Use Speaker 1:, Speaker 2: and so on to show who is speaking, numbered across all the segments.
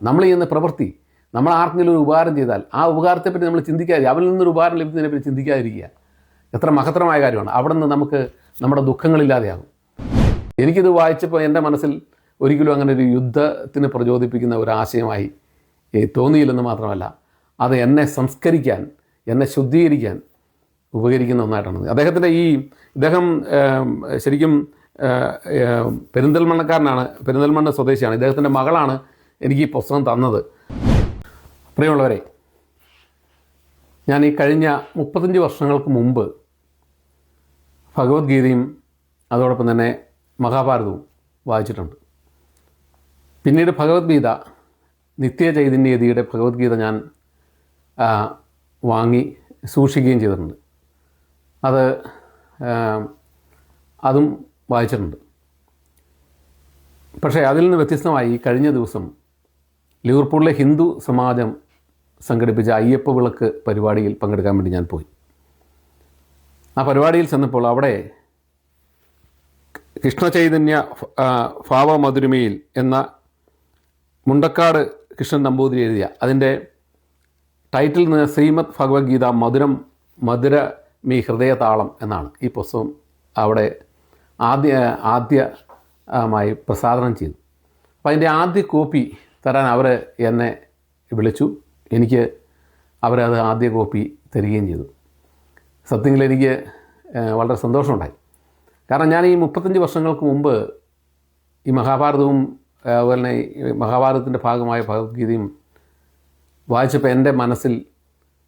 Speaker 1: നമ്മൾ ചെയ്യുന്ന പ്രവൃത്തി, നമ്മൾ ആർക്കെങ്കിലും ഒരു ഉപകാരം ചെയ്താൽ ആ ഉപകാരത്തെപ്പറ്റി നമ്മൾ ചിന്തിക്കാതെ, അവരിൽ നിന്നൊരു ഉപകാരം ലഭിക്കുന്നതിനെപ്പറ്റി ചിന്തിക്കാതിരിക്കുക എത്ര മഹത്തരമായ കാര്യമാണ്. അവിടെ നിന്ന് നമുക്ക് നമ്മുടെ ദുഃഖങ്ങളില്ലാതെയാകും. എനിക്കിത് വായിച്ചപ്പോൾ എൻ്റെ മനസ്സിൽ ഒരിക്കലും അങ്ങനെ ഒരു യുദ്ധത്തിന് പ്രചോദിപ്പിക്കുന്ന ഒരു ആശയമായി തോന്നിയില്ലെന്ന് മാത്രമല്ല, അത് എന്നെ സംസ്കരിക്കാൻ, എന്നെ ശുദ്ധീകരിക്കാൻ ഉപകരിക്കുന്ന ഒന്നായിട്ടാണ്. ഇദ്ദേഹം ശരിക്കും പെരിന്തൽമണ്ണക്കാരനാണ്, പെരിന്തൽമണ്ണ സ്വദേശിയാണ്. ഇദ്ദേഹത്തിൻ്റെ മകളാണ് എനിക്ക് ഈ പുസ്തകം തന്നത്. പ്രിയമുള്ളവരെ, ഞാൻ ഈ കഴിഞ്ഞ 35 വർഷങ്ങൾക്ക് മുമ്പ് ഭഗവത്ഗീതയും അതോടൊപ്പം തന്നെ മഹാഭാരതവും വായിച്ചിട്ടുണ്ട്. പിന്നീട് ഭഗവത്ഗീത, നിത്യചൈതന്യയതിയുടെ ഭഗവത്ഗീത ഞാൻ വാങ്ങി സൂക്ഷിക്കുകയും ചെയ്തിട്ടുണ്ട്. അതും വായിച്ചിട്ടുണ്ട്. പക്ഷേ അതിൽ നിന്ന് വ്യത്യസ്തമായി കഴിഞ്ഞ ദിവസം ലിവർപൂളിലെ ഹിന്ദു സമാജം സംഘടിപ്പിച്ച അയ്യപ്പ വിളക്ക് പരിപാടിയിൽ പങ്കെടുക്കാൻ വേണ്ടി ഞാൻ പോയി. ആ പരിപാടിയിൽ ചെന്നപ്പോൾ അവിടെ കൃഷ്ണചൈതന്യ ഭാവമധുരിമയിൽ എന്ന മുണ്ടക്കാട് കൃഷ്ണൻ നമ്പൂതിരി എഴുതിയ അതിൻ്റെ ടൈറ്റിൽ നിന്ന് ശ്രീമദ് ഭഗവത്ഗീത മധുരമീ ഹൃദയതാളം എന്നാണ്. ഈ പുസ്തകം അവിടെ ആദ്യമായി പ്രസാദനം ചെയ്തു. അപ്പോൾ അതിൻ്റെ ആദ്യ കോപ്പി തരാൻ അവർ എന്നെ വിളിച്ചു. എനിക്ക് അവരത് ആദ്യ കോപ്പി തരികയും ചെയ്തു. സത്യത്തിൽ എനിക്ക് വളരെ സന്തോഷമുണ്ടായി. കാരണം ഞാൻ ഈ 35 വർഷങ്ങൾക്ക് മുമ്പ് ഈ മഹാഭാരതവും അതുപോലെ തന്നെ ഈ മഹാഭാരതത്തിൻ്റെ ഭാഗമായ ഭഗവത്ഗീതയും വായിച്ചപ്പോൾ എൻ്റെ മനസ്സിൽ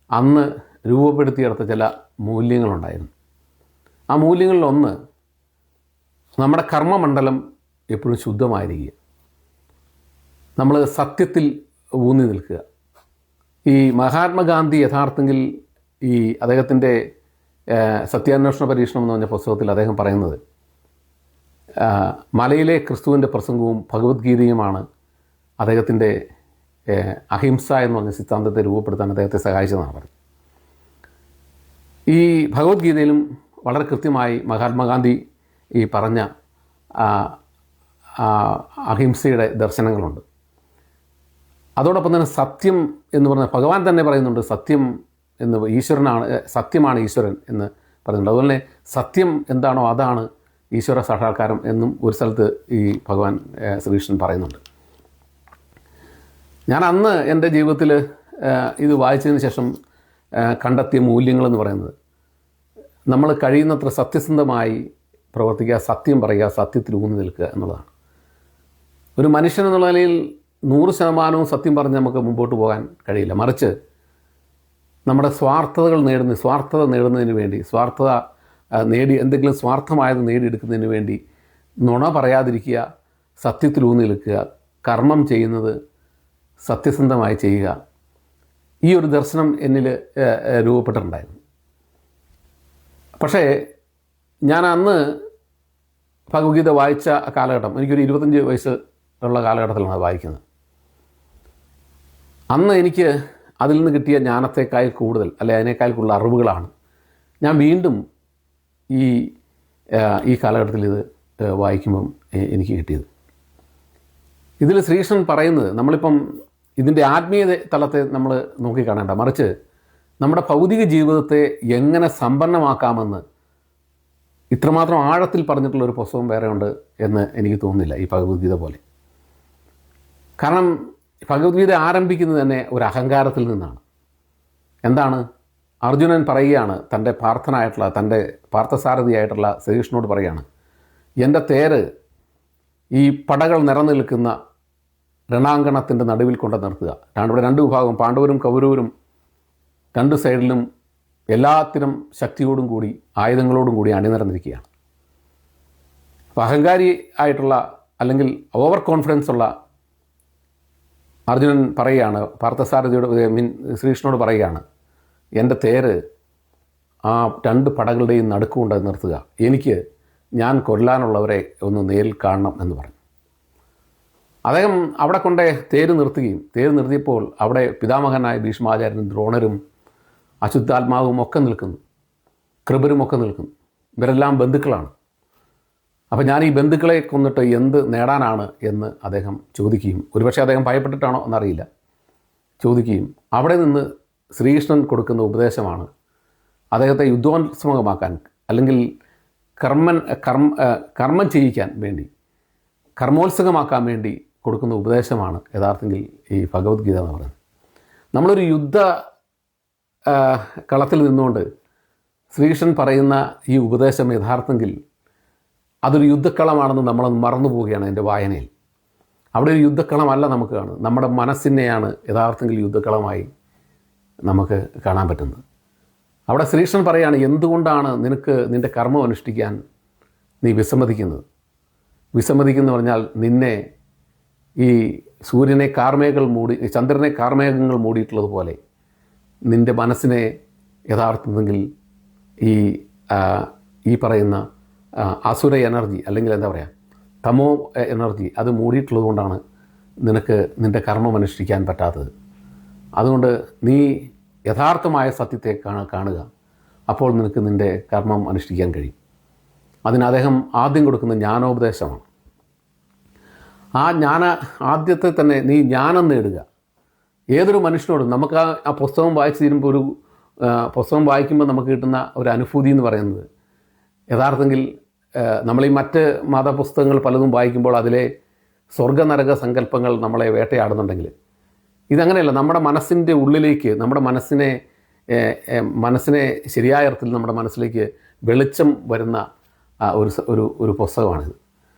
Speaker 1: അന്ന് രൂപപ്പെടുത്തിയെടുത്ത ചില മൂല്യങ്ങളുണ്ടായിരുന്നു. ആ മൂല്യങ്ങളിലൊന്ന്, നമ്മുടെ കർമ്മമണ്ഡലം എപ്പോഴും ശുദ്ധമായിരിക്കുക, നമ്മൾ സത്യത്തിൽ ഊന്നി നിൽക്കുക. ഈ മഹാത്മാഗാന്ധി യഥാർത്ഥത്തിൽ ഈ അദ്ദേഹത്തിൻ്റെ സത്യാന്വേഷണ പരീക്ഷണം എന്ന് പറഞ്ഞ പുസ്തകത്തിൽ അദ്ദേഹം പറയുന്നത്, മലയിലെ ക്രിസ്തുവിൻ്റെ പ്രസംഗവും ഭഗവത്ഗീതയുമാണ് അദ്ദേഹത്തിൻ്റെ അഹിംസ എന്ന് പറഞ്ഞ സിദ്ധാന്തത്തെ രൂപപ്പെടുത്താൻ അദ്ദേഹത്തെ സഹായിച്ചതെന്നാണ് പറഞ്ഞത്. ഈ ഭഗവത്ഗീതയിലും വളരെ കൃത്യമായി മഹാത്മാഗാന്ധി ഈ പറഞ്ഞ അഹിംസയുടെ ദർശനങ്ങളുണ്ട്. അതോടൊപ്പം തന്നെ സത്യം എന്ന് പറഞ്ഞ ഭഗവാൻ തന്നെ പറയുന്നുണ്ട്, സത്യം എന്ന് സത്യമാണ് ഈശ്വരൻ എന്ന് പറയുന്നുണ്ട്. അതുപോലെ തന്നെ സത്യം എന്താണോ അതാണ് ഈശ്വര സാക്ഷാത്കാരം എന്നും ഒരു സ്ഥലത്ത് ഈ ഭഗവാൻ ശ്രീകൃഷ്ണൻ പറയുന്നുണ്ട്. ഞാൻ അന്ന് എൻ്റെ ജീവിതത്തിൽ ഇത് വായിച്ചതിന് ശേഷം കണ്ടെത്തിയ മൂല്യങ്ങളെന്ന് പറയുന്നത്, നമ്മൾ കഴിയുന്നത്ര സത്യസന്ധമായി പ്രവർത്തിക്കുക, സത്യം പറയുക, സത്യത്തിൽ ഊന്നി നിൽക്കുക എന്നുള്ളതാണ്. ഒരു മനുഷ്യൻ എന്നുള്ള നിലയിൽ 100% സത്യം പറഞ്ഞ് നമുക്ക് മുമ്പോട്ട് പോകാൻ കഴിയില്ല. മറിച്ച് നമ്മുടെ സ്വാർത്ഥത നേടുന്നതിന് വേണ്ടി, എന്തെങ്കിലും സ്വാർത്ഥമായത് നേടിയെടുക്കുന്നതിന് വേണ്ടി നുണ പറയാതിരിക്കുക, സത്യത്തിൽ ഊന്നി നിൽക്കുക, കർമ്മം ചെയ്യുന്നത് സത്യസന്ധമായി ചെയ്യുക, ഈ ഒരു ദർശനം എന്നിൽ രൂപപ്പെട്ടിട്ടുണ്ടായിരുന്നു. പക്ഷേ ഞാൻ അന്ന് ഭഗവത്ഗീത വായിച്ച കാലഘട്ടം, എനിക്കൊരു 25 വയസ്സ് ഉള്ള കാലഘട്ടത്തിലാണ് അത് വായിക്കുന്നത്. അന്ന് എനിക്ക് അതിൽ നിന്ന് കിട്ടിയ ജ്ഞാനത്തേക്കാൾ കൂടുതൽ, അതിനേക്കാൾ കൂടുതൽ അറിവുകളാണ് ഞാൻ വീണ്ടും ഈ കാലഘട്ടത്തിൽ ഇത് വായിക്കുമ്പം എനിക്ക് കിട്ടിയത്. ഇതിൽ ശ്രീകൃഷ്ണൻ പറയുന്നത്, നമ്മളിപ്പം ഇതിൻ്റെ ആത്മീയ തലത്തെ നമ്മൾ നോക്കിക്കാണേണ്ട, മറിച്ച് നമ്മുടെ ഭൗതിക ജീവിതത്തെ എങ്ങനെ സമ്പന്നമാക്കാമെന്ന് ഇത്രമാത്രം ആഴത്തിൽ പറഞ്ഞിട്ടുള്ളൊരു പുസ്തകം വേറെ ഉണ്ട് എന്ന് എനിക്ക് തോന്നുന്നില്ല ഈ ഭഗവത്ഗീത പോലെ. കാരണം ഭഗവത്ഗീത ആരംഭിക്കുന്നത് തന്നെ ഒരു അഹങ്കാരത്തിൽ നിന്നാണ്. എന്താണ്? അർജുനൻ പറയുകയാണ്, തൻ്റെ പാർത്ഥസാരഥിയായിട്ടുള്ള ശ്രീകൃഷ്ണനോട് പറയുകയാണ്, എൻ്റെ തേര് ഈ പടകൾ നിറനിൽക്കുന്ന രണാങ്കണത്തിൻ്റെ നടുവിൽ കൊണ്ട് നിർത്തുക. ഇവിടെ 2 വിഭാഗം, പാണ്ഡവരും കൗരവരും 2 സൈഡിലും എല്ലാത്തിനും ശക്തിയോടും കൂടി, ആയുധങ്ങളോടും കൂടി അണിനിരന്നിരിക്കുകയാണ്. അപ്പോൾ അഹങ്കാരി ആയിട്ടുള്ള, അല്ലെങ്കിൽ ഓവർ കോൺഫിഡൻസ് ഉള്ള അർജുനൻ പറയുകയാണ്, ശ്രീകൃഷ്ണനോട് പറയുകയാണ്, എൻ്റെ തേര് ആ 2 പടകളുടെയും നടുക്കുകൊണ്ട് നിർത്തുക, ഞാൻ കൊല്ലാനുള്ളവരെ ഒന്ന് നേരിൽ കാണണം എന്ന് പറഞ്ഞു. അദ്ദേഹം അവിടെ കൊണ്ട് തേര് നിർത്തിയപ്പോൾ അവിടെ പിതാമഹനായ ഭീഷ്മാചാര്യനും ദ്രോണരും അശുദ്ധാത്മാവും ഒക്കെ നിൽക്കുന്നു, കൃപരും ഒക്കെ നിൽക്കുന്നു. ഇവരെല്ലാം ബന്ധുക്കളാണ്. അപ്പോൾ ഞാൻ ഈ ബന്ധുക്കളെ കൊന്നിട്ട് എന്ത് നേടാനാണ് എന്ന് അദ്ദേഹം ചോദിക്കുകയും, ഒരുപക്ഷെ അദ്ദേഹം ഭയപ്പെട്ടിട്ടാണോ എന്നറിയില്ല, ചോദിക്കുകയും അവിടെ നിന്ന് ശ്രീകൃഷ്ണൻ കൊടുക്കുന്ന ഉപദേശമാണ് അദ്ദേഹത്തെ യുദ്ധോത്സവമാക്കാൻ, അല്ലെങ്കിൽ കർമ്മം ചെയ്യിക്കാൻ വേണ്ടി, കർമ്മോത്സുകമാക്കാൻ വേണ്ടി കൊടുക്കുന്ന ഉപദേശമാണ് യഥാർത്ഥത്തിൽ ഈ ഭഗവത്ഗീത എന്ന് പറയുന്നത്. നമ്മളൊരു യുദ്ധ കളത്തിൽ നിന്നുകൊണ്ട് ശ്രീകൃഷ്ണൻ പറയുന്ന ഈ ഉപദേശം യഥാർത്ഥത്തിൽ അതൊരു യുദ്ധക്കളമാണെന്ന് നമ്മളത് മറന്നു പോവുകയാണ് എൻ്റെ വായനയിൽ. അവിടെ ഒരു യുദ്ധക്കളമല്ല നമുക്ക് കാണുന്നത്, നമ്മുടെ മനസ്സിനെയാണ് യഥാർത്ഥത്തിൽ യുദ്ധക്കളമായി നമുക്ക് കാണാൻ പറ്റുന്നത്. അവിടെ ശ്രീകൃഷ്ണൻ പറയുകയാണ്, എന്തുകൊണ്ടാണ് നിനക്ക് നിൻ്റെ കർമ്മം അനുഷ്ഠിക്കാൻ നീ വിസമ്മതിക്കുന്നത്? വിസമ്മതിക്കുന്നു പറഞ്ഞാൽ നിന്നെ ഈ സൂര്യനെ കാർമേഘങ്ങൾ മൂടി, ചന്ദ്രനെ കാർമേഘങ്ങൾ മൂടിയിട്ടുള്ളതുപോലെ നിൻ്റെ മനസ്സിനെ യഥാർത്ഥത്തിൽ ഈ പറയുന്ന അസുര എനർജി, അല്ലെങ്കിൽ എന്താ പറയുക, തമോ എനർജി അത് മൂടിയിട്ടുള്ളത് കൊണ്ടാണ് നിനക്ക് നിൻ്റെ കർമ്മം അനുഷ്ഠിക്കാൻ പറ്റാത്തത്. അതുകൊണ്ട് നീ യഥാർത്ഥമായ സത്യത്തെ കാണുക, അപ്പോൾ നിനക്ക് നിൻ്റെ കർമ്മം അനുഷ്ഠിക്കാൻ കഴിയും. അതിന് അദ്ദേഹം ആദ്യം കൊടുക്കുന്ന ജ്ഞാനോപദേശമാണ്. ആ ആദ്യത്തെ തന്നെ നീ ജ്ഞാനം നേടുക. ഏതൊരു മനുഷ്യനോടും നമുക്ക് ആ പുസ്തകം വായിച്ച് തീരുമ്പോൾ പുസ്തകം വായിക്കുമ്പോൾ നമുക്ക് കിട്ടുന്ന ഒരു അനുഭൂതി എന്ന് പറയുന്നത്, യഥാർത്ഥത്തിൽ നമ്മളീ മറ്റ് മതപുസ്തകങ്ങൾ പലതും വായിക്കുമ്പോൾ അതിലെ സ്വർഗനരക സങ്കല്പങ്ങൾ നമ്മളെ വേട്ടയാടുന്നുണ്ടെങ്കിൽ, ഇതങ്ങനെയല്ല. നമ്മുടെ മനസ്സിൻ്റെ ഉള്ളിലേക്ക്, നമ്മുടെ മനസ്സിനെ ശരിയായ അർത്ഥത്തിൽ നമ്മുടെ മനസ്സിലേക്ക് വെളിച്ചം വരുന്ന ഒരു പുസ്തകമാണിത്.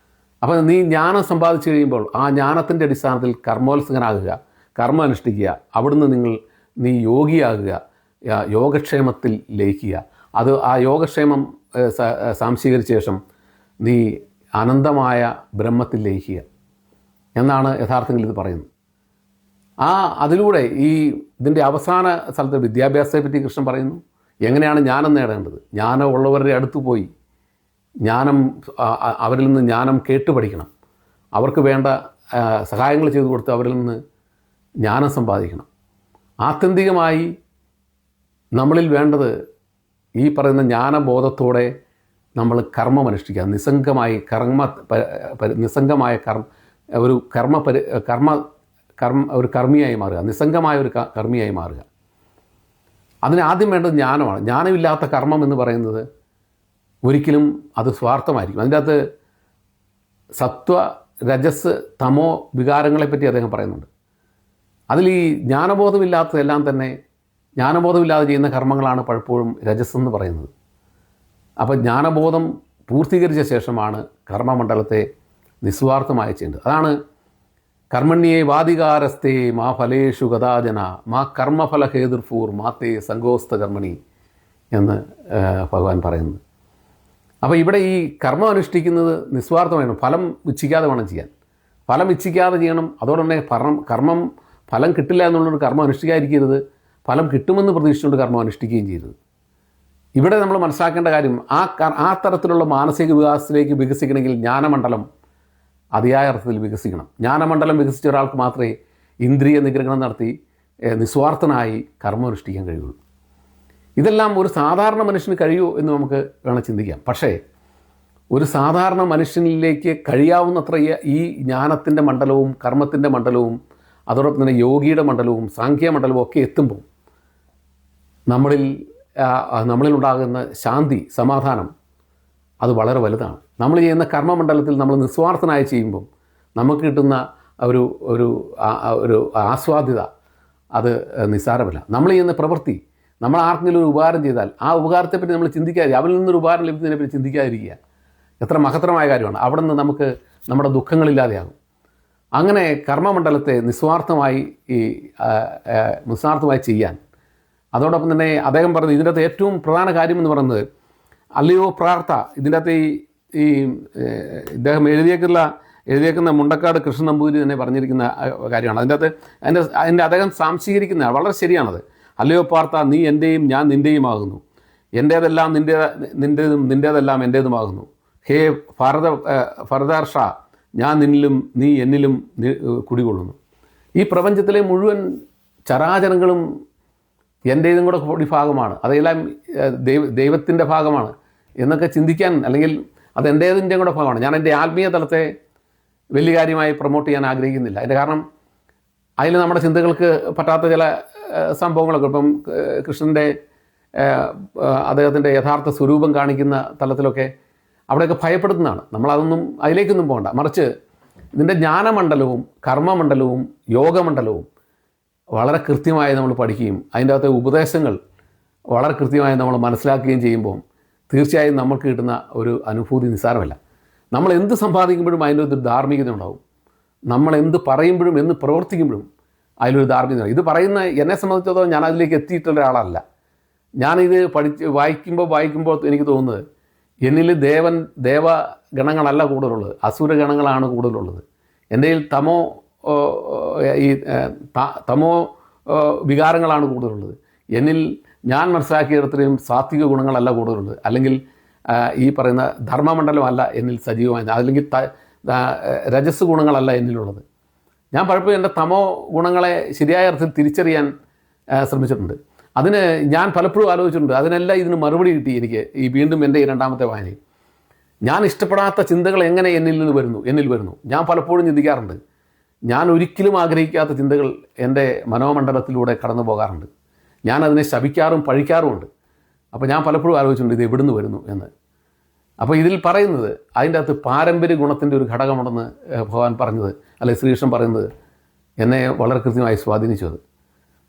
Speaker 1: അപ്പോൾ നീ ജ്ഞാനം സമ്പാദിച്ചു കഴിയുമ്പോൾ ആ ജ്ഞാനത്തിൻ്റെ അടിസ്ഥാനത്തിൽ കർമ്മോത്സുകനാകുക, കർമ്മം അനുഷ്ഠിക്കുക. അവിടുന്ന് നീ യോഗിയാകുക, യോഗക്ഷേമത്തിൽ ലയിക്കുക. ആ യോഗക്ഷേമം സാംശീകരിച്ച ശേഷം നീ അനന്തമായ ബ്രഹ്മത്തിൽ ലയിക്കുക എന്നാണ് യഥാർത്ഥത്തിൽ ഇത് പറയുന്നത്. അതിലൂടെ ഇതിൻ്റെ അവസാന സ്ഥലത്ത് വിദ്യാഭ്യാസത്തെ പറ്റി കൃഷ്ണൻ പറയുന്നു. എങ്ങനെയാണ് ജ്ഞാനം നേടേണ്ടത്? ജ്ഞാനം ഉള്ളവരുടെ അടുത്ത് പോയി അവരിൽ നിന്ന് ജ്ഞാനം കേട്ടുപഠിക്കണം. അവർക്ക് വേണ്ട സഹായങ്ങൾ ചെയ്തു കൊടുത്ത് അവരിൽ നിന്ന് ജ്ഞാനം സമ്പാദിക്കണം. ആത്യന്തികമായി നമ്മളിൽ വേണ്ടത് ഈ പറയുന്ന ജ്ഞാനബോധത്തോടെ നമ്മൾ കർമ്മം അനുഷ്ഠിക്കുക, നിസ്സംഗമായ ഒരു കർമ്മിയായി മാറുക, നിസ്സംഗമായ ഒരു കർമ്മിയായി മാറുക. അതിന് ആദ്യം വേണ്ടത് ജ്ഞാനമാണ്. ജ്ഞാനമില്ലാത്ത കർമ്മം എന്ന് പറയുന്നത് ഒരിക്കലും അത് സ്വാർത്ഥമായിരിക്കും. അതിൻ്റെ അകത്ത് സത്വ, രജസ്, തമോ വികാരങ്ങളെപ്പറ്റി അദ്ദേഹം പറയുന്നുണ്ട്. അതിൽ ഈ ജ്ഞാനബോധമില്ലാത്തതെല്ലാം തന്നെ, ജ്ഞാനബോധമില്ലാതെ ചെയ്യുന്ന കർമ്മങ്ങളാണ് പലപ്പോഴും രജസ് എന്ന് പറയുന്നത്. അപ്പോൾ ജ്ഞാനബോധം പൂർത്തീകരിച്ച ശേഷമാണ് കർമ്മമണ്ഡലത്തെ നിസ്വാർത്ഥമായി ചെയ്യേണ്ടത്. അതാണ് കർമ്മണ്യേ വാദികാരസ്തേ മാ ഫലേഷു ഗതാജന മാ കർമ്മഫലഹേതുർഫൂർ മാത്തേ സംഗോസ്ത കർമ്മണി എന്ന് ഭഗവാൻ പറയുന്നത്. അപ്പോൾ ഇവിടെ ഈ കർമ്മം അനുഷ്ഠിക്കുന്നത് നിസ്വാർത്ഥമായിരുന്നു. ഫലം ഇച്ഛിക്കാതെ വേണം ചെയ്യാൻ, ഫലം ഇച്ഛിക്കാതെ ചെയ്യണം. അതോടെ തന്നെ ഫലം കിട്ടില്ല എന്നുള്ളൊരു കർമ്മം അനുഷ്ഠിക്കാതിരിക്കരുത്, ഫലം കിട്ടുമെന്ന് പ്രതീക്ഷിച്ചുകൊണ്ട് കർമ്മം അനുഷ്ഠിക്കുകയും ചെയ്തത്. ഇവിടെ നമ്മൾ മനസ്സിലാക്കേണ്ട കാര്യം, ആ തരത്തിലുള്ള മാനസിക വികാസത്തിലേക്ക് വികസിക്കണമെങ്കിൽ ജ്ഞാനമണ്ഡലം അതിയായ അർത്ഥത്തിൽ വികസിക്കണം. ജ്ഞാനമണ്ഡലം വികസിച്ച ഒരാൾക്ക് മാത്രമേ ഇന്ദ്രിയ നിഗ്രഹണം നടത്തി നിസ്വാർത്ഥനായി കർമ്മം അനുഷ്ഠിക്കാൻ കഴിയുള്ളൂ. ഇതെല്ലാം ഒരു സാധാരണ മനുഷ്യന് കഴിയുമോ എന്ന് നമുക്ക് വേണം ചിന്തിക്കാം. പക്ഷേ ഒരു സാധാരണ മനുഷ്യനിലേക്ക് കഴിയാവുന്നത്ര ഈ ജ്ഞാനത്തിൻ്റെ മണ്ഡലവും കർമ്മത്തിൻ്റെ മണ്ഡലവും അതോടൊപ്പം തന്നെ യോഗിയുടെ മണ്ഡലവും സാഖ്യമണ്ഡലവും ഒക്കെ എത്തുമ്പോൾ നമ്മളിലുണ്ടാകുന്ന ശാന്തി, സമാധാനം അത് വളരെ വലുതാണ്. നമ്മൾ ചെയ്യുന്ന കർമ്മമണ്ഡലത്തിൽ നമ്മൾ നിസ്വാർത്ഥനായി ചെയ്യുമ്പം നമുക്ക് കിട്ടുന്ന ഒരു ആസ്വാദ്യത അത് നിസ്സാരമല്ല. നമ്മൾ ചെയ്യുന്ന പ്രവൃത്തി, നമ്മൾ ആർക്കെങ്കിലും ഒരു ഉപകാരം ചെയ്താൽ ആ ഉപകാരത്തെപ്പറ്റി നമ്മൾ ചിന്തിക്കാതെ, അവരിൽ നിന്നൊരു ഉപകാരം ലഭിക്കുന്നതിനെപ്പറ്റി ചിന്തിക്കാതിരിക്കുക എത്ര മഹത്തരമായ കാര്യമാണ്. അവിടെ നിന്ന് നമുക്ക് നമ്മുടെ ദുഃഖങ്ങളില്ലാതെയാകും. അങ്ങനെ കർമ്മമണ്ഡലത്തെ നിസ്വാർത്ഥമായി ചെയ്യാൻ, അതോടൊപ്പം തന്നെ അദ്ദേഹം പറഞ്ഞത് ഇതിൻ്റെ അകത്ത് ഏറ്റവും പ്രധാന കാര്യം എന്ന് പറയുന്നത് അല്ലയോ പ്രാർത്ഥ. ഇതിൻ്റെ അകത്ത് ഇദ്ദേഹം എഴുതിയേക്കുന്ന മുണ്ടക്കാട് കൃഷ്ണൻ നമ്പൂതിരി തന്നെ പറഞ്ഞിരിക്കുന്ന കാര്യമാണ്. അതിൻ്റെ അദ്ദേഹം സാംശീകരിക്കുന്ന വളരെ ശരിയാണത്. അല്ലയോ പാർത്ത, നീ എൻ്റെയും ഞാൻ നിൻ്റെയുമാകുന്നു, എൻ്റേതെല്ലാം നിൻ്റേതെല്ലാം എൻ്റേതുമാകുന്നു. ഹേ ഭരതർഷ, ഞാൻ നിന്നിലും നീ എന്നിലും കുടികൊള്ളുന്നു. ഈ പ്രപഞ്ചത്തിലെ മുഴുവൻ ചരാചരങ്ങളും എൻ്റേതും കൂടെ കൂടി ഭാഗമാണ്, അതെല്ലാം ദൈവത്തിൻ്റെ ഭാഗമാണ് എന്നൊക്കെ ചിന്തിക്കാൻ, അല്ലെങ്കിൽ അത് എൻ്റേതിൻ്റെയും കൂടെ ഭാഗമാണ്. ഞാൻ എൻ്റെ ആത്മീയ തലത്തെ വലിയ കാര്യമായി പ്രൊമോട്ട് ചെയ്യാൻ ആഗ്രഹിക്കുന്നില്ല. അതിൻ്റെ കാരണം അതിൽ നമ്മുടെ ചിന്തകൾക്ക് പറ്റാത്ത ചില സംഭവങ്ങളൊക്കെ ഇപ്പം കൃഷ്ണൻ്റെ അദ്ദേഹത്തിൻ്റെ യഥാർത്ഥ സ്വരൂപം കാണിക്കുന്ന തലത്തിലൊക്കെ അവിടെയൊക്കെ ഭയപ്പെടുത്തുന്നതാണ്. നമ്മളതൊന്നും അതിലേക്കൊന്നും പോകണ്ട. മറിച്ച് ഇതിൻ്റെ ജ്ഞാനമണ്ഡലവും കർമ്മമണ്ഡലവും യോഗമണ്ഡലവും വളരെ കൃത്യമായി നമ്മൾ പഠിക്കുകയും അതിൻ്റെ അകത്തെ ഉപദേശങ്ങൾ വളരെ കൃത്യമായി നമ്മൾ മനസ്സിലാക്കുകയും ചെയ്യുമ്പോൾ തീർച്ചയായും നമുക്ക് കിട്ടുന്ന ഒരു അനുഭൂതി നിസ്സാരമല്ല. നമ്മൾ എന്ത് സമ്പാദിക്കുമ്പോഴും അതിൻ്റെ ഒരു ധാർമ്മികത ഉണ്ടാവും. നമ്മൾ എന്ത് പറയുമ്പോഴും എന്ത് പ്രവർത്തിക്കുമ്പോഴും അതിലൊരു ധാർമ്മികത. ഇത് പറയുന്ന എന്നെ സംബന്ധിച്ചിടത്തോളം ഞാൻ അതിലേക്ക് എത്തിയിട്ടുള്ള ഒരാളല്ല. ഞാനിത് വായിക്കുമ്പോൾ എനിക്ക് തോന്നുന്നത് എന്നിൽ ദേവഗണങ്ങളല്ല കൂടുതലുള്ളത്, അസുരഗണങ്ങളാണ് കൂടുതലുള്ളത്. എൻ്റെ കയ്യിൽ തമോ വികാരങ്ങളാണ് കൂടുതലുള്ളത്. എന്നിൽ ഞാൻ മനസ്സിലാക്കിയിടത്തോളം സാത്വിക ഗുണങ്ങളല്ല കൂടുതലുള്ളത്. അല്ലെങ്കിൽ ഈ പറയുന്ന ധർമ്മമണ്ഡലമല്ല എന്നിൽ സജീവമായി, അല്ലെങ്കിൽ രജസ് ഗുണങ്ങളല്ല എന്നിലുള്ളത്. ഞാൻ പലപ്പോഴും എൻ്റെ തമോ ഗുണങ്ങളെ ശരിയായ അർത്ഥത്തിൽ തിരിച്ചറിയാൻ ശ്രമിച്ചിട്ടുണ്ട്. അതിന് ഞാൻ പലപ്പോഴും ആലോചിച്ചിട്ടുണ്ട്. അതിനെല്ലാം ഇതിന് മറുപടി കിട്ടി എനിക്ക് വീണ്ടും എൻ്റെ ഈ രണ്ടാമത്തെ വായനയിൽ. ഞാൻ ഇഷ്ടപ്പെടാത്ത ചിന്തകൾ എങ്ങനെ എന്നിൽ വരുന്നു ഞാൻ പലപ്പോഴും ചിന്തിക്കാറുണ്ട്. ഞാൻ ഒരിക്കലും ആഗ്രഹിക്കാത്ത ചിന്തകൾ എൻ്റെ മനോമണ്ഡലത്തിലൂടെ കടന്നു പോകാറുണ്ട്. ഞാനതിനെ ശപിക്കാറും പഴിക്കാറുമുണ്ട്. അപ്പോൾ ഞാൻ പലപ്പോഴും ആലോചിച്ചിട്ടുണ്ട് ഇത് എവിടുന്ന് വരുന്നു എന്ന്. അപ്പോൾ ഇതിൽ പറയുന്നത് അതിൻ്റെ അകത്ത് പാരമ്പര്യ ഗുണത്തിൻ്റെ ഒരു ഘടകമുണ്ടെന്ന് ഭഗവാൻ പറഞ്ഞത്, അല്ലെങ്കിൽ ശ്രീകൃഷ്ണൻ പറയുന്നത് എന്നെ വളരെ കൃത്യമായി സ്വാധീനിച്ചു.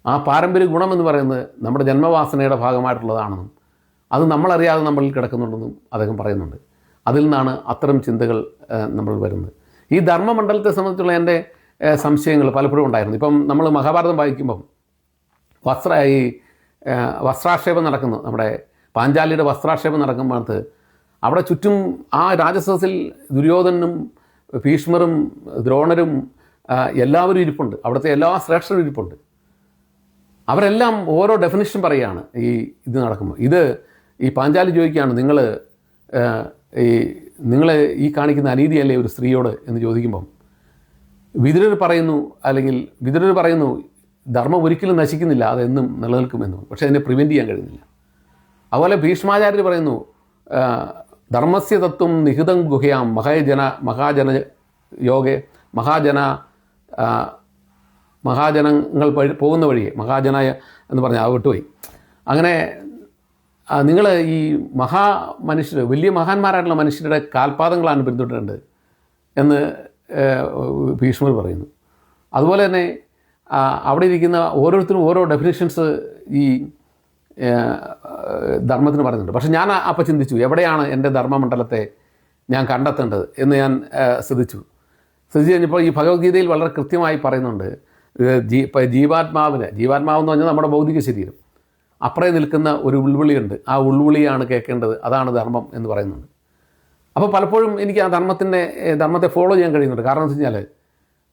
Speaker 1: ആ പാരമ്പര്യ ഗുണമെന്ന് പറയുന്നത് നമ്മുടെ ജന്മവാസനയുടെ ഭാഗമായിട്ടുള്ളതാണെന്നും അത് നമ്മളറിയാതെ നമ്മളിൽ കിടക്കുന്നുണ്ടെന്നും അദ്ദേഹം പറയുന്നുണ്ട്. അതിൽ നിന്നാണ് അത്തരം ചിന്തകൾ നമ്മൾ വരുന്നത്. ഈ ധർമ്മമണ്ഡലത്തെ സംബന്ധിച്ചുള്ള എൻ്റെ സംശയങ്ങൾ പലപ്പോഴും ഉണ്ടായിരുന്നു. ഇപ്പം നമ്മൾ മഹാഭാരതം വായിക്കുമ്പം വസ്ത്രാക്ഷേപം നടക്കുന്നു, നമ്മുടെ പാഞ്ചാലിയുടെ വസ്ത്രാക്ഷേപം നടക്കുമ്പോഴത്ത് അവിടെ ചുറ്റും ആ രാജസദസ്സിൽ ദുര്യോധനും ഭീഷ്മരും ദ്രോണരും എല്ലാവരും ഇരിപ്പുണ്ട്. അവിടുത്തെ എല്ലാ ശ്രേഷ്ഠരും ഇരിപ്പുണ്ട്. അവരെല്ലാം ഓരോ ഡെഫിനിഷൻ പറയുകയാണ് ഇത് നടക്കുമ്പോൾ. ഈ പാഞ്ചാലി ചോദിക്കുകയാണ്, നിങ്ങൾ ഈ കാണിക്കുന്ന അനീതിയല്ലേ ഒരു സ്ത്രീയോട് എന്ന് ചോദിക്കുമ്പം വിതുരർ പറയുന്നു ധർമ്മം ഒരിക്കലും നശിക്കുന്നില്ല, അതെന്നും നിലനിൽക്കുമെന്നും. പക്ഷേ അതിനെ പ്രിവെൻറ്റ് ചെയ്യാൻ കഴിയുന്നില്ല. അതുപോലെ ഭീഷ്മാചാര്യർ പറയുന്നു ധർമ്മസ്യ തത്വം നിഹിതം ഗുഹയാം മഹാജന യോഗെ മഹാജനങ്ങൾ പോകുന്ന വഴിയെ മഹാജനായ എന്ന് പറഞ്ഞാൽ വിട്ടുപോയി. അങ്ങനെ നിങ്ങൾ ഈ മനുഷ്യർ വലിയ മഹാന്മാരായിട്ടുള്ള മനുഷ്യരുടെ കാൽപാദങ്ങളാണ് പിന്തുടരേണ്ടത് എന്ന് ഭീഷ്മർ പറയുന്നു. അതുപോലെ തന്നെ അവിടെ ഇരിക്കുന്ന ഓരോരുത്തരും ഓരോ ഡെഫിനിഷൻസ് ഈ ധർമ്മത്തിന് പറയുന്നുണ്ട്. പക്ഷെ ഞാൻ അപ്പോൾ ചിന്തിച്ചു, എവിടെയാണ് എൻ്റെ ധർമ്മമണ്ഡലത്തെ ഞാൻ കണ്ടെത്തേണ്ടത് എന്ന് ഞാൻ ശ്രദ്ധിച്ചു കഴിഞ്ഞപ്പോൾ ഈ ഭഗവത്ഗീതയിൽ വളരെ കൃത്യമായി പറയുന്നുണ്ട്. ജീവാത്മാവെന്ന് പറഞ്ഞാൽ നമ്മുടെ ഭൗതിക ശരീരം, അപ്പുറേ നിൽക്കുന്ന ഒരു ഉൾവിളിയുണ്ട്. ആ ഉൾവിളിയാണ് കേൾക്കേണ്ടത്, അതാണ് ധർമ്മം എന്ന് പറയുന്നുണ്ട്. അപ്പോൾ പലപ്പോഴും എനിക്ക് ആ ധർമ്മത്തെ ഫോളോ ചെയ്യാൻ കഴിയുന്നുണ്ട്. കാരണം എന്ന് വെച്ച് കഴിഞ്ഞാൽ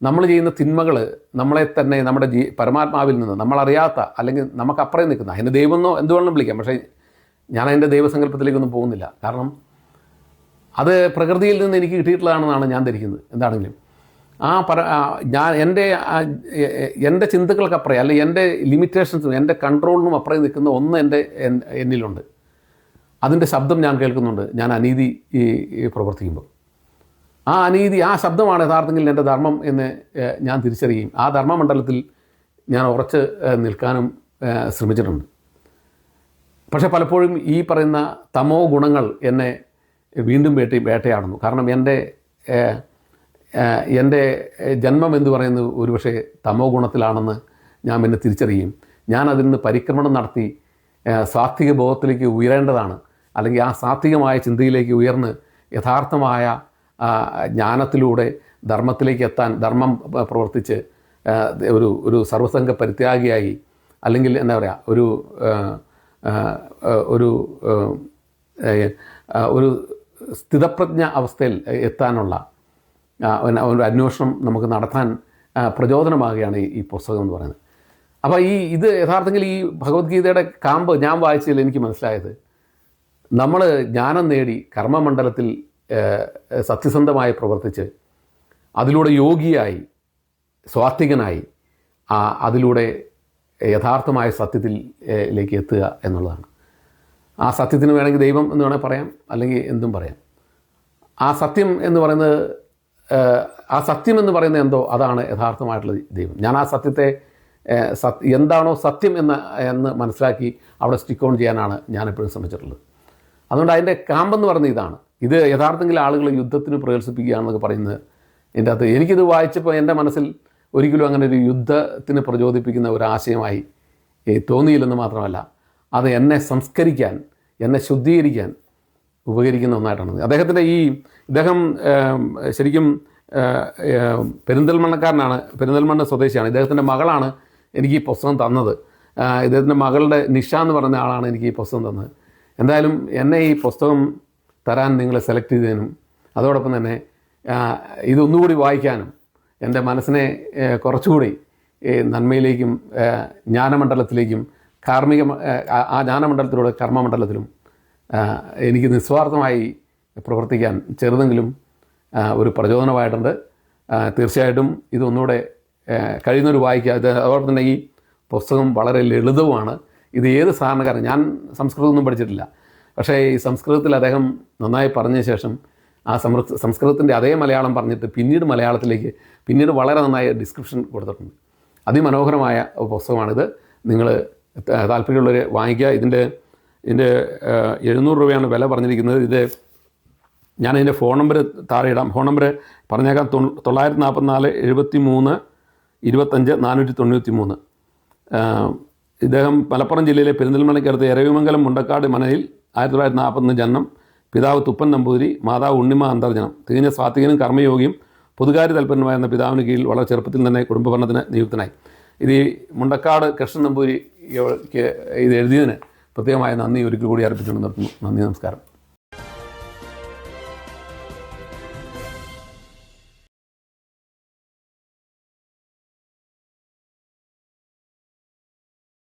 Speaker 1: നമ്മൾ ചെയ്യുന്ന തിന്മകൾ നമ്മളെ തന്നെ നമ്മുടെ പരമാത്മാവിൽ നിന്ന് നമ്മളറിയാത്ത, അല്ലെങ്കിൽ നമുക്കപ്പുറേ നിൽക്കുന്ന, അതിൻ്റെ ദൈവമെന്നോ എന്തുവേണമെങ്കിലും വിളിക്കാം. പക്ഷേ ഞാൻ അതിൻ്റെ ദൈവസങ്കല്പത്തിലേക്കൊന്നും പോകുന്നില്ല. കാരണം അത് പ്രകൃതിയിൽ നിന്ന് എനിക്ക് കിട്ടിയിട്ടുള്ളതാണെന്നാണ് ഞാൻ ധരിക്കുന്നത്. എന്താണെങ്കിലും എൻ്റെ ചിന്തകൾക്കപ്പുറേ, അല്ലെങ്കിൽ എൻ്റെ ലിമിറ്റേഷൻസും എൻ്റെ കൺട്രോളിനും അപ്പുറേ നിൽക്കുന്ന ഒന്ന് എന്നിലുണ്ട്. അതിൻ്റെ ശബ്ദം ഞാൻ കേൾക്കുന്നുണ്ട് ഞാൻ അനീതി പ്രവർത്തിക്കുമ്പോൾ. ആ ശബ്ദമാണ് യഥാർത്ഥത്തിൽ എൻ്റെ ധർമ്മം എന്ന് ഞാൻ തിരിച്ചറിയും. ആ ധർമ്മമണ്ഡലത്തിൽ ഞാൻ ഉറച്ച് നിൽക്കാനും ശ്രമിച്ചിട്ടുണ്ട്. പക്ഷേ പലപ്പോഴും ഈ പറയുന്ന തമോ ഗുണങ്ങൾ എന്നെ വീണ്ടും വേട്ടയാടുന്നു. കാരണം എൻ്റെ ജന്മം എന്ന് പറയുന്നത് ഒരുപക്ഷെ തമോ ഗുണത്തിലാണെന്ന് ഞാൻ പിന്നെ തിരിച്ചറിയും. ഞാൻ അതിൽ നിന്ന് പരിക്രമണം നടത്തി സാത്വിക ബോധത്തിലേക്ക് ഉയരേണ്ടതാണ്. അല്ലെങ്കിൽ ആ സാത്വികമായ ചിന്തയിലേക്ക് ഉയർന്ന് യഥാർത്ഥമായ ജ്ഞാനത്തിലൂടെ ധർമ്മത്തിലേക്ക് എത്താൻ, ധർമ്മം പ്രവർത്തിച്ച് ഒരു സർവസംഘ പരിത്യാഗിയായി, അല്ലെങ്കിൽ എന്താ പറയുക, ഒരു സ്ഥിതപ്രജ്ഞ അവസ്ഥയിൽ എത്താനുള്ള ഒരു അന്വേഷണം നമുക്ക് നടത്താൻ പ്രചോദനമാകുകയാണ് ഈ പുസ്തകം എന്ന് പറയുന്നത്. അപ്പോൾ ഇത് യഥാർത്ഥത്തിൽ ഈ ഭഗവത്ഗീതയുടെ കാമ്പ് ഞാൻ വായിച്ചതിൽ എനിക്ക് മനസ്സിലായത്, നമ്മൾ ജ്ഞാനം നേടി കർമ്മമണ്ഡലത്തിൽ സത്യസന്ധമായി പ്രവർത്തിച്ച് അതിലൂടെ യോഗിയായി, സ്വാത്വികനായി, അതിലൂടെ യഥാർത്ഥമായ സത്യത്തിലേക്ക് എത്തുക എന്നുള്ളതാണ്. ആ സത്യത്തിന് വേണമെങ്കിൽ ദൈവം എന്ന് വേണമെങ്കിൽ പറയാം, അല്ലെങ്കിൽ എന്തും പറയാം. ആ സത്യം എന്ന് പറയുന്നത് ആ സത്യം എന്ന് പറയുന്നത് എന്തോ അതാണ് യഥാർത്ഥമായിട്ടുള്ള ദൈവം. ഞാൻ ആ സത്യത്തെ എന്താണോ സത്യം എന്ന് മനസ്സിലാക്കി അവിടെ സ്റ്റിക്ക് ഓൺ ചെയ്യാനാണ് ഞാനെപ്പോഴും ശ്രമിച്ചിട്ടുള്ളത്. അതുകൊണ്ട് അതിൻ്റെ കാമ്പെന്ന് പറയുന്നത് ഇതാണ്. ഇത് യഥാർത്ഥത്തിൽ ആളുകൾ യുദ്ധത്തിന് പ്രചോദിപ്പിക്കുകയാണെന്നൊക്കെ പറയുന്നത് ഇതിൻ്റെ അകത്ത് എനിക്കിത് വായിച്ചപ്പോൾ എൻ്റെ മനസ്സിൽ ഒരിക്കലും അങ്ങനെ ഒരു യുദ്ധത്തിന് പ്രചോദിപ്പിക്കുന്ന ഒരു ആശയമായി തോന്നിയില്ലെന്ന് മാത്രമല്ല, അത് എന്നെ സംസ്കരിക്കാൻ, എന്നെ ശുദ്ധീകരിക്കാൻ ഉപകരിക്കുന്ന ഒന്നായിട്ടാണ്. ഇദ്ദേഹം ശരിക്കും പെരിന്തൽമണ്ണക്കാരനാണ്, പെരിന്തൽമണ്ണ സ്വദേശിയാണ്. ഇദ്ദേഹത്തിൻ്റെ മകളാണ് എനിക്ക് ഈ പുസ്തകം തന്നത്. ഇദ്ദേഹത്തിൻ്റെ മകളുടെ നിഷ എന്ന് പറയുന്ന ആളാണ് എനിക്ക് ഈ പുസ്തകം തന്നത്. എന്തായാലും എന്നെ ഈ പുസ്തകം തരാൻ നിങ്ങൾ സെലക്ട് ചെയ്തതിനും അതോടൊപ്പം തന്നെ ഇതൊന്നുകൂടി വായിക്കാനും എൻ്റെ മനസ്സിനെ കുറച്ചുകൂടി നന്മയിലേക്കും ജ്ഞാനമണ്ഡലത്തിലേക്കും ആ ജ്ഞാനമണ്ഡലത്തിലൂടെ കർമ്മമണ്ഡലത്തിലും എനിക്ക് നിസ്വാർത്ഥമായി പ്രവർത്തിക്കാൻ ചെറുതെങ്കിലും ഒരു പ്രചോദനമായിട്ടുണ്ട്. തീർച്ചയായിട്ടും ഇതൊന്നുകൂടെ കഴിയുന്നൊരു വായിക്കുക. അതോടൊപ്പം തന്നെ ഈ പുസ്തകം വളരെ ലളിതവുമാണ്. ഇത് ഏത് സാധാരണക്കാരൻ, ഞാൻ സംസ്കൃതമൊന്നും പഠിച്ചിട്ടില്ല, പക്ഷേ ഈ സംസ്കൃതത്തിൽ അദ്ദേഹം നന്നായി പറഞ്ഞ ശേഷം ആ സംസ്കൃതത്തിൻ്റെ അതേ മലയാളം പറഞ്ഞിട്ട് പിന്നീട് വളരെ നന്നായി ഡിസ്ക്രിപ്ഷൻ കൊടുത്തിട്ടുണ്ട്. അതിമനോഹരമായ പുസ്തകമാണിത്. നിങ്ങൾ താല്പര്യമുള്ളവർ വാങ്ങിക്കുക. ഇതിൻ്റെ 700 രൂപയാണ് വില പറഞ്ഞിരിക്കുന്നത്. ഞാനതിൻ്റെ ഫോൺ നമ്പർ താഴെ ഇടാം. ഫോൺ നമ്പർ പറഞ്ഞേക്കാം: 944 73 25 493. ഇദ്ദേഹം മലപ്പുറം ജില്ലയിലെ പെരിന്തൽമണ്ണയ്ക്കടുത്ത് എരവിമംഗലം മുണ്ടക്കാട് മനയിൽ 1941 ജനനം. പിതാവ് തുപ്പൻ നമ്പൂതിരി, മാതാവ് ഉണ്ണിമ അന്തർജനം. തികഞ്ഞ സാത്വികനും കർമ്മയോഗിയും പൊതുകാര്യ തൽപരനുമായിരുന്ന പിതാവിന് കീഴിൽ വളരെ ചെറുപ്പത്തിൽ തന്നെ കുടുംബഭരണത്തിന് നിയുക്തനായി. ഇത് ഈ മുണ്ടക്കാട് കൃഷ്ണൻ നമ്പൂതിരിക്ക് ഇത് എഴുതിയതിന് പ്രത്യേകമായ നന്ദി ഒരിക്കൽ കൂടി അർപ്പിച്ചുകൊണ്ട് നിർത്തുന്നു. നന്ദി, നമസ്കാരം.